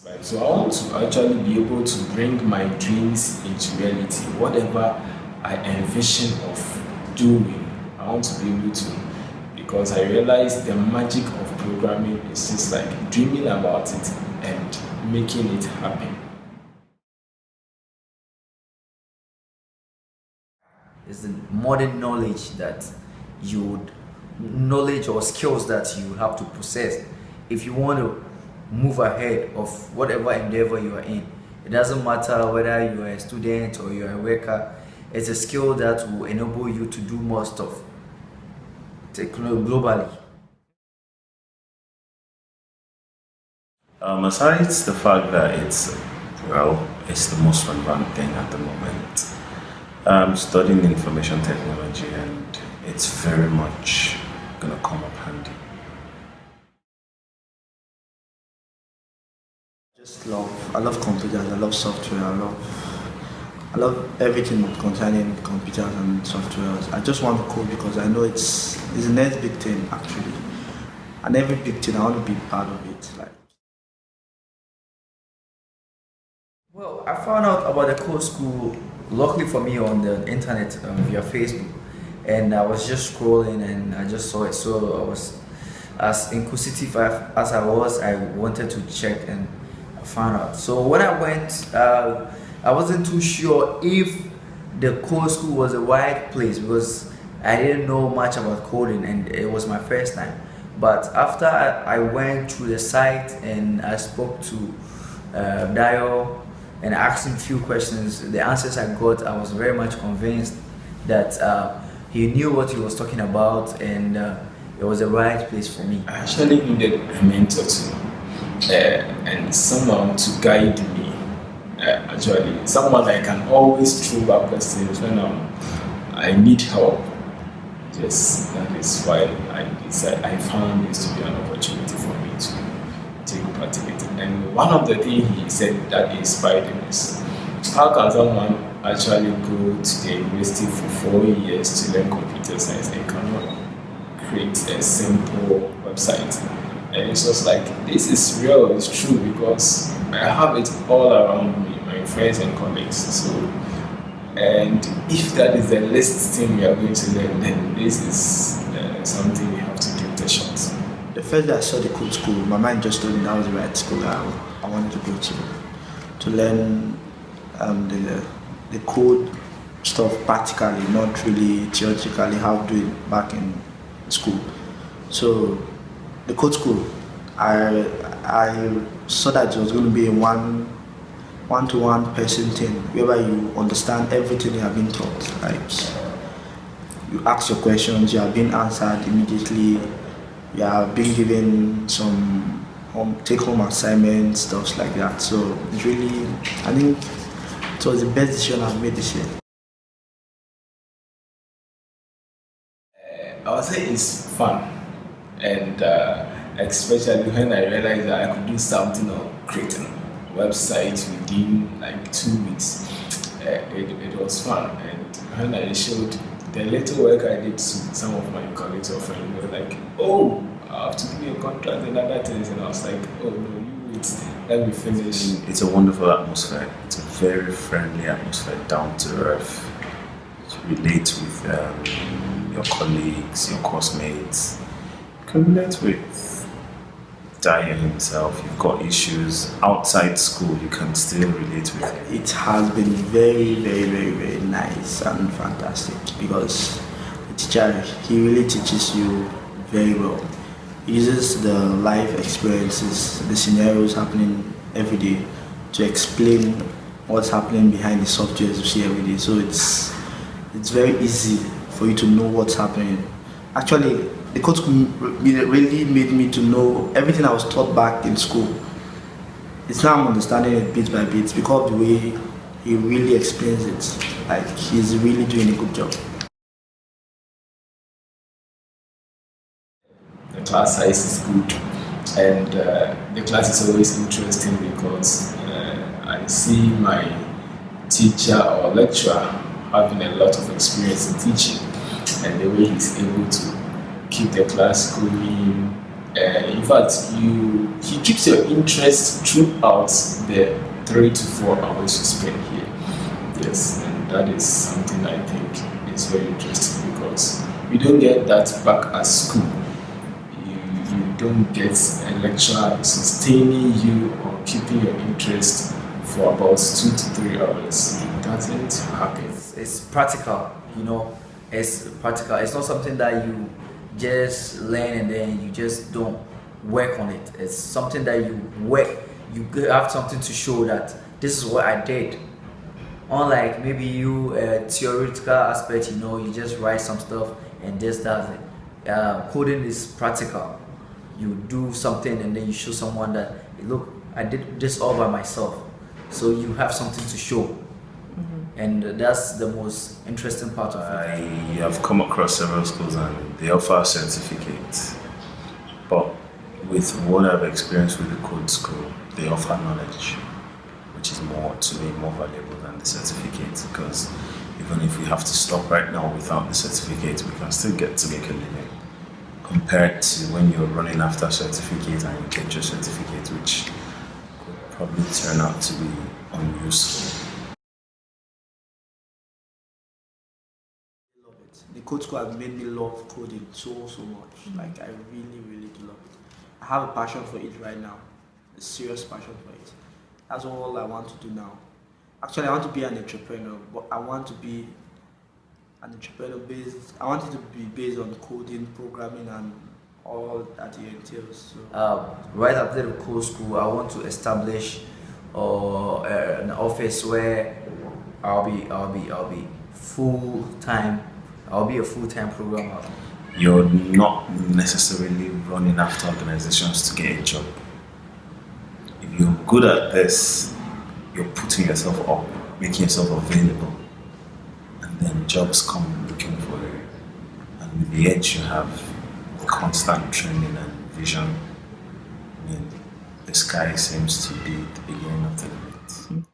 Right. So I want to actually be able to bring my dreams into reality. Whatever I envision of doing, I want to be able to, because I realize the magic of programming is just like dreaming about it and making it happen. It's the modern knowledge that you would knowledge or skills that you have to possess if you want to move ahead of whatever endeavor you are in. It doesn't matter whether you are a student or you are a worker. It's a skill that will enable you to do more stuff globally. Aside the fact that it's the most relevant thing at the moment. I'm studying information technology, and it's very much gonna come up handy. I love computers, I love software, I love everything concerning computers and softwares. I just want to code because I know it's the next big thing actually. And every big thing I want to be part of it. Well, I found out about the code school, luckily for me, on the internet via Facebook, and I was just scrolling and I just saw it. So I was, as inquisitive as I was, I wanted to check and I found out. So when I went, I wasn't too sure if the code school was the right place because I didn't know much about coding and it was my first time. But after I went through the site and I spoke to Dio and asked him a few questions, the answers I got, I was very much convinced that he knew what he was talking about, and it was the right place for me. I actually needed a mentor too, and someone to guide me. Actually, someone I can always throw back questions when I need help. Yes, that is why I found this to be an opportunity for me to take part in it. And one of the things he said that inspired him is, how can someone actually go to the university for 4 years to learn computer science and cannot create a simple website? And it's just like, this is real, it's true, because I have it all around me, my friends and colleagues. So, and if that is the least thing we are going to learn, then this is something we have to give the shot. The first day I saw the code school, my mind just told me that was the right school I wanted to go to learn the code stuff practically, not really theoretically how to do it back in school. So the code school, I saw that it was going to be a one-to-one person thing, whereby you understand everything you have been taught. Like you ask your questions, you are being answered immediately. You are being given some take-home assignments, stuff like that. So it's really, I think it was the best decision I've made this year. I would say it's fun, and especially when I realized that I could do something or create a website within like 2 weeks. It was fun, and when I showed the little work I did to some of my colleagues or friends, were like, oh, I have to give you a contract and other things, and I was like, oh no, you wait, let me finish. It's a wonderful atmosphere. It's a very friendly atmosphere, down to earth. You relate with your colleagues, your course-mates. You can relate with Daya himself. You've got issues outside school, you can still relate with him. It has been very, very, very, very nice and fantastic because the teacher, he really teaches you very well. He uses the life experiences, the scenarios happening every day to explain what's happening behind the softwares you see every day. So it's very easy for you to know what's happening. Actually, the code school really made me to know everything I was taught back in school. It's now I'm understanding it bit by bit because of the way he really explains it. Like he's really doing a good job. The class size is good, and the class is always interesting because I see my teacher or lecturer having a lot of experience in teaching, and the way he's able to keep the class going, In fact, he keeps your interest throughout the 3 to 4 hours you spend here. Yes, and that is something I think is very interesting because we don't get that back at school. You don't get a lecturer sustaining you or keeping your interest for about 2 to 3 hours. It doesn't happen. It's practical, you know. It's practical. It's not something that you just learn and then you just don't work on it. It's something that you work. You have something to show that this is what I did. Unlike maybe you theoretical aspect, you know, you just write some stuff and this does it. Coding is practical. You do something and then you show someone that, look, I did this all by myself. So you have something to show. And that's the most interesting part of I it. have come across several schools and they offer certificates, but with what I've experienced with the code school, they offer knowledge, which is more, to me, more valuable than the certificate, because even if we have to stop right now without the certificate, we can still get to make a living, compared to when you're running after certificate and you get your certificate, which could probably turn out to be unuseful. The code school has made me love coding so much. Like I really do love it. I have a passion for it right now, a serious passion for it. That's all I want to do now. Actually, I want to be an entrepreneur, but I want to be an entrepreneur based. I want it to be based on coding, programming, and all that it entails. So. Right after the code school, I want to establish an office where I'll be full time. I'll be a full-time programmer. You're not necessarily running after organizations to get a job. If you're good at this, you're putting yourself up, making yourself available, and then jobs come looking for you. And with the edge you have, the constant training and vision, I mean, the sky seems to be the beginning of the limit.